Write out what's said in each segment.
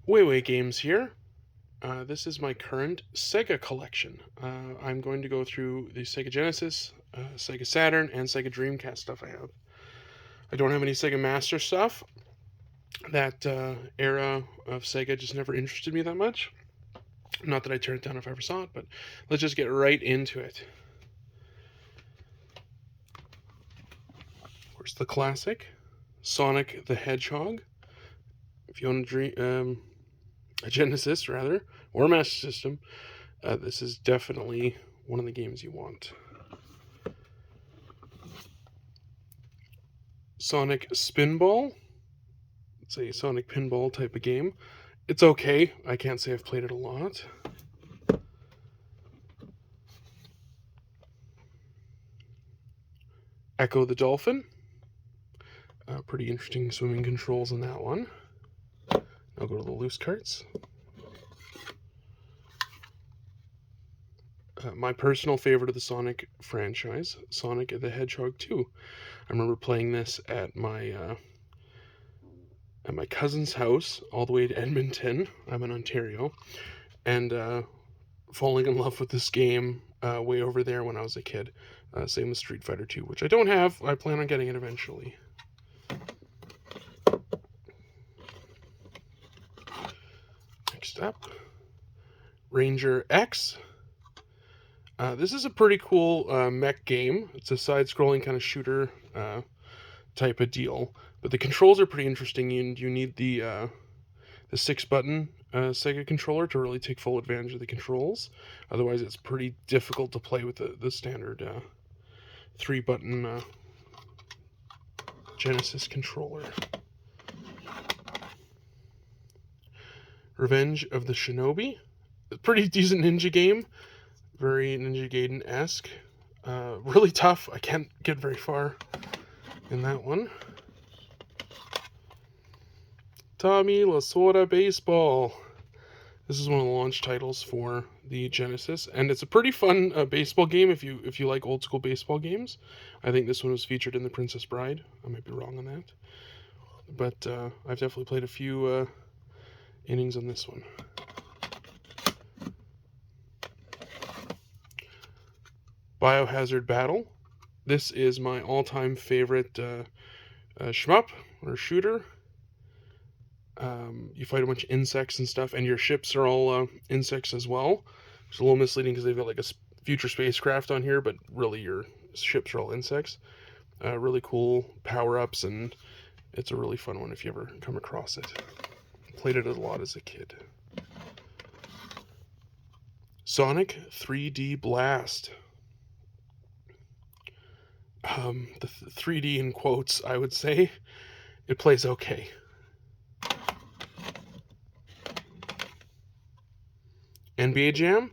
Way Games here. This is my current Sega collection. I'm going to go through the Sega Genesis, Sega Saturn, and Sega Dreamcast stuff I have. I don't have any Sega Master stuff. That era of Sega just never interested me that much. Not that I turned it down if I ever saw it, but let's just get right into it. Of course, the classic Sonic the Hedgehog. If you own a Genesis, rather, or a Master System, this is definitely one of the games you want. Sonic Spinball. It's a Sonic Pinball type of game. It's okay. I can't say I've played it a lot. Echo the Dolphin. Pretty interesting swimming controls in that one. I'll go to the loose carts. My personal favorite of the Sonic franchise, Sonic the Hedgehog 2. I remember playing this at my cousin's house, all the way to Edmonton. I'm in Ontario, and falling in love with this game way over there when I was a kid. Same with Street Fighter 2, which I don't have. I plan on getting it eventually. Next up, Ranger X. This is a pretty cool mech game. It's a side-scrolling kind of shooter type of deal, but the controls are pretty interesting. You need the 6-button Sega controller to really take full advantage of the controls. Otherwise, it's pretty difficult to play with the standard 3-button Genesis controller. Revenge of the Shinobi. A pretty decent ninja game. Very Ninja Gaiden-esque. Really tough. I can't get very far in that one. Tommy Lasorda Baseball. This is one of the launch titles for the Genesis, and it's a pretty fun baseball game if you like old school baseball games. I think this one was featured in The Princess Bride. I might be wrong on that, but I've definitely played a few innings on this one. Biohazard Battle. This is my all-time favorite shmup or shooter. You fight a bunch of insects and stuff, and your ships are all insects as well. It's a little misleading because they've got like a future spacecraft on here, but really your ships are all insects. Really cool power-ups, and it's a really fun one if you ever come across it. Played it a lot as a kid. Sonic 3D Blast. The 3D in quotes, I would say. It plays okay. NBA Jam,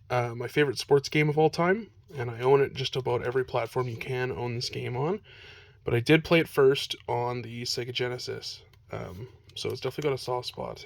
my favorite sports game of all time, and I own it just about every platform you can own this game on. But I did play it first on the Sega Genesis, so it's definitely got a soft spot.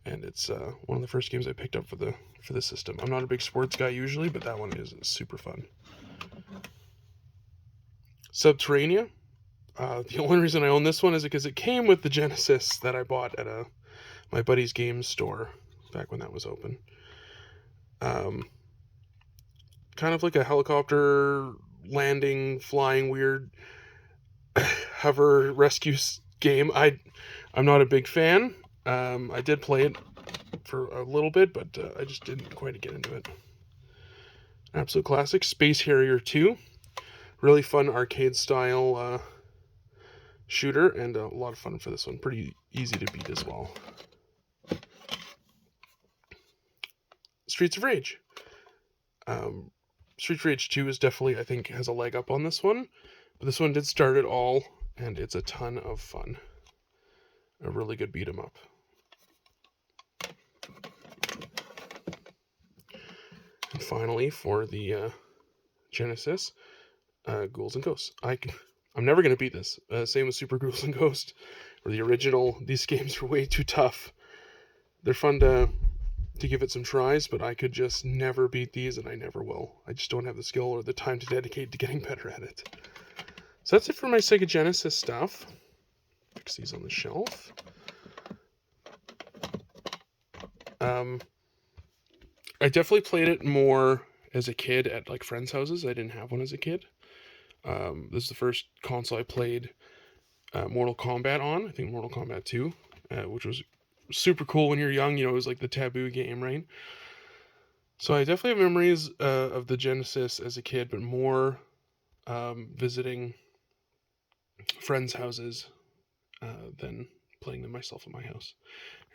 And it's one of the first games I picked up for the system. I'm not a big sports guy usually, but that one is super fun. Subterranea. The only reason I own this one is because it came with the Genesis that I bought at my buddy's games store back when that was open. Kind of like a helicopter landing, flying, weird hover rescue game. I'm not a big fan. I did play it for a little bit, but I just didn't quite get into it. Absolute classic, Space Harrier 2. Really fun arcade-style shooter, and a lot of fun for this one. Pretty easy to beat as well. Streets of Rage. Streets of Rage 2 is definitely, I think, has a leg up on this one. But this one did start it all, and it's a ton of fun. A really good beat 'em up. And finally, for the Genesis, Ghouls and Ghosts. I'm never going to beat this. Same with Super Ghouls and Ghosts, or the original. These games are way too tough. They're fun to give it some tries, but I could just never beat these, and I never will. I just don't have the skill or the time to dedicate to getting better at it. So that's it for my Sega Genesis stuff. Fix these on the shelf. I definitely played it more as a kid at like friends' houses. I didn't have one as a kid. This is the first console I played Mortal Kombat on. I think Mortal Kombat 2, which was super cool when you're young. You know, it was like the taboo game, right? So I definitely have memories of the Genesis as a kid, but more visiting friends' houses than playing them myself at my house.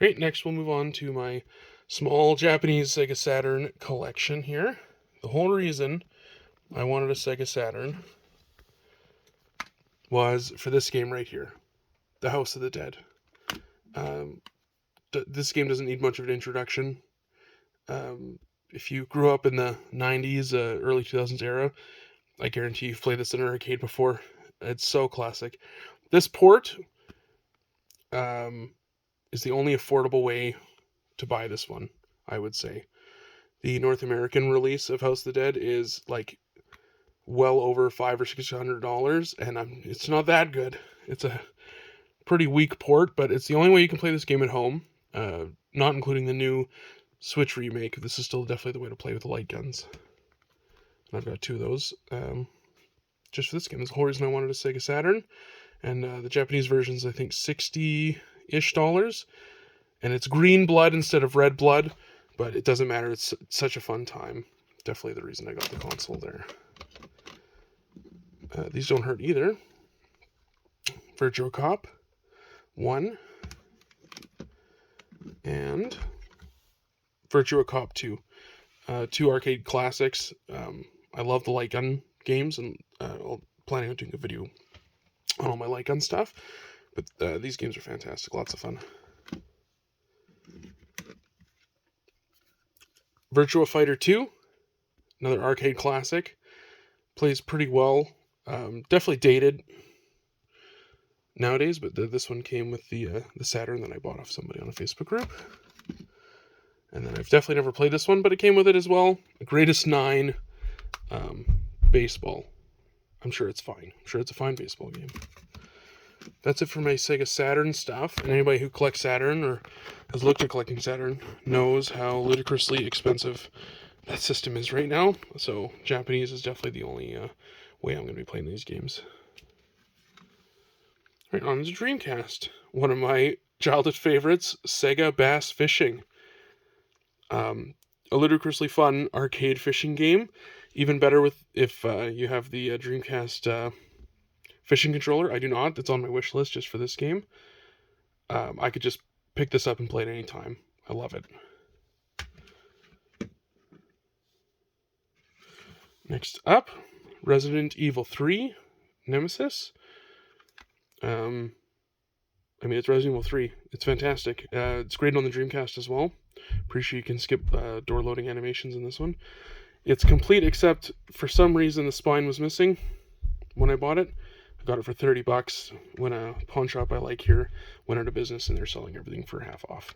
All right, next we'll move on to my small Japanese Sega Saturn collection here. The whole reason I wanted a Sega Saturn was for this game right here, The House of the Dead. This game doesn't need much of an introduction. If you grew up in the 90s, early 2000s era, I guarantee you've played this in an arcade before. It's so classic. This port is the only affordable way to buy this one, I would say. The North American release of House of the Dead is like well over $500 or $600, and it's not that good. It's a pretty weak port, but it's the only way you can play this game at home, not including the new Switch remake. This is still definitely the way to play with the light guns. And I've got two of those just for this game. That's the whole reason I wanted a Sega Saturn. And the Japanese version's, I think, $60-ish. And it's green blood instead of red blood, but it doesn't matter. It's such a fun time. Definitely the reason I got the console there. These don't hurt either. Virtua Cop 1 and Virtua Cop 2. Two arcade classics. I love the light gun games, and I'm planning on doing a video on all my light gun stuff. But these games are fantastic. Lots of fun. Virtua Fighter 2, another arcade classic. Plays pretty well. Definitely dated nowadays, but this one came with the Saturn that I bought off somebody on a Facebook group. And then I've definitely never played this one, but it came with it as well. Greatest 9 baseball. I'm sure it's fine. I'm sure it's a fine baseball game. That's it for my Sega Saturn stuff. And anybody who collects Saturn or has looked at collecting Saturn knows how ludicrously expensive that system is right now. So Japanese is definitely the only way I'm going to be playing these games. Right, on to Dreamcast. One of my childhood favorites, Sega Bass Fishing. A ludicrously fun arcade fishing game. Even better if you have the Dreamcast fishing controller. I do not. It's on my wish list just for this game. I could just pick this up and play it anytime. I love it. Next up, Resident Evil 3 Nemesis. It's Resident Evil 3. It's fantastic. It's great on the Dreamcast as well. Pretty sure you can skip door loading animations in this one. It's complete except for some reason the spine was missing when I bought it. I got it for $30 when a pawn shop I like here went out of business and they're selling everything for half off.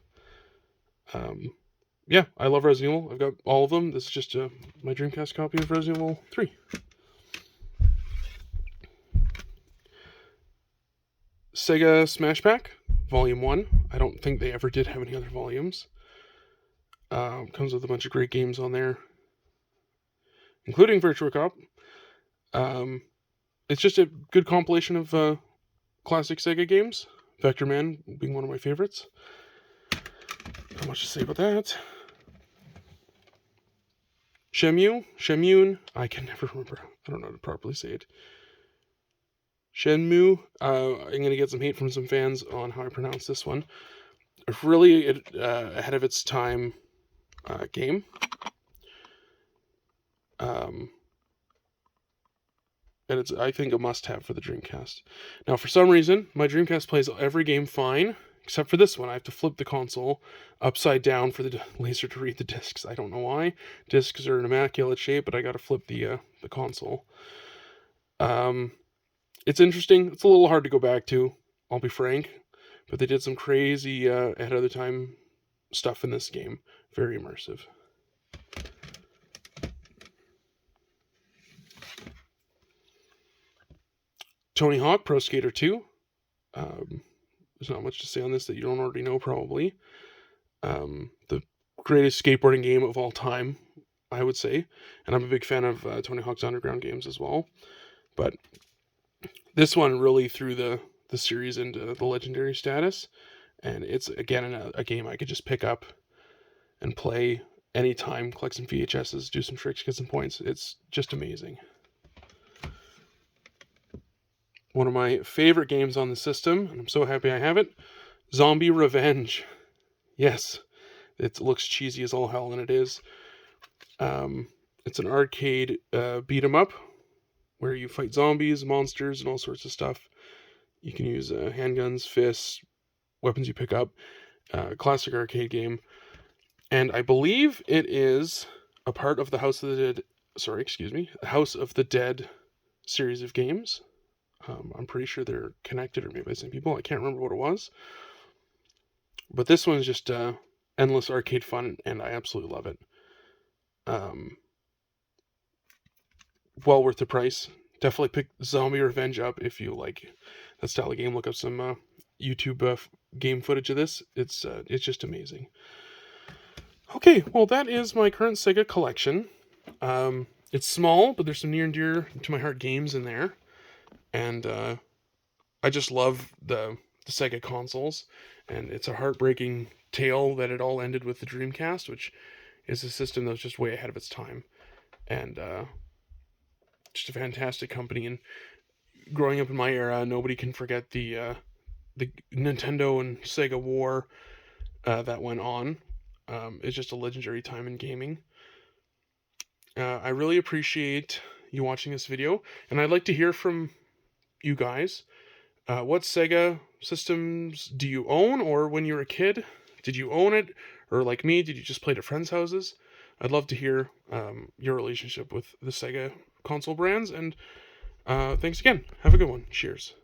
Yeah, I love Resident Evil. I've got all of them. This is just my Dreamcast copy of Resident Evil 3. Sega Smash Pack, Volume 1. I don't think they ever did have any other volumes. Comes with a bunch of great games on there, including Virtua Cop. It's just a good compilation of classic Sega games. Vector Man being one of my favorites. Not much to say about that. Shenmue, I can never remember. I don't know how to properly say it. Shenmue, I'm going to get some hate from some fans on how I pronounce this one. Really ahead of its time game. And it's, I think, a must-have for the Dreamcast. Now, for some reason, my Dreamcast plays every game fine, except for this one. I have to flip the console upside down for the laser to read the discs. I don't know why. Discs are in immaculate shape, but I got to flip the console. It's interesting. It's a little hard to go back to, I'll be frank. But they did some crazy ahead of the time stuff in this game. Very immersive. Tony Hawk Pro Skater 2. There's not much to say on this that you don't already know, probably. The greatest skateboarding game of all time, I would say. And I'm a big fan of Tony Hawk's Underground games as well. But this one really threw the series into the legendary status. And it's, again, a game I could just pick up and play anytime, collect some VHSs, do some tricks, get some points. It's just amazing. One of my favorite games on the system, and I'm so happy I have it, Zombie Revenge. Yes, it looks cheesy as all hell, and it is. It's an arcade beat 'em up where you fight zombies, monsters, and all sorts of stuff. You can use handguns, fists, weapons you pick up. Classic arcade game. And I believe it is a part of the House of the Dead series of games. I'm pretty sure they're connected, or maybe the same people. I can't remember what it was. But this one's just endless arcade fun, and I absolutely love it. Well worth the price. Definitely pick Zombie Revenge up if you like that style of game. Look up some YouTube game footage of this. It's just amazing. Okay, well, that is my current Sega collection. It's small, but there's some near and dear to my heart games in there. And I just love the Sega consoles. And it's a heartbreaking tale that it all ended with the Dreamcast, which is a system that was just way ahead of its time. And just a fantastic company. And growing up in my era, nobody can forget the Nintendo and Sega war that went on. It's just a legendary time in gaming. I really appreciate you watching this video, and I'd like to hear from you guys. What Sega systems do you own, or when you were a kid, did you own it? Or like me, did you just play it at friends' houses? I'd love to hear your relationship with the Sega console brands, and thanks again. Have a good one. Cheers.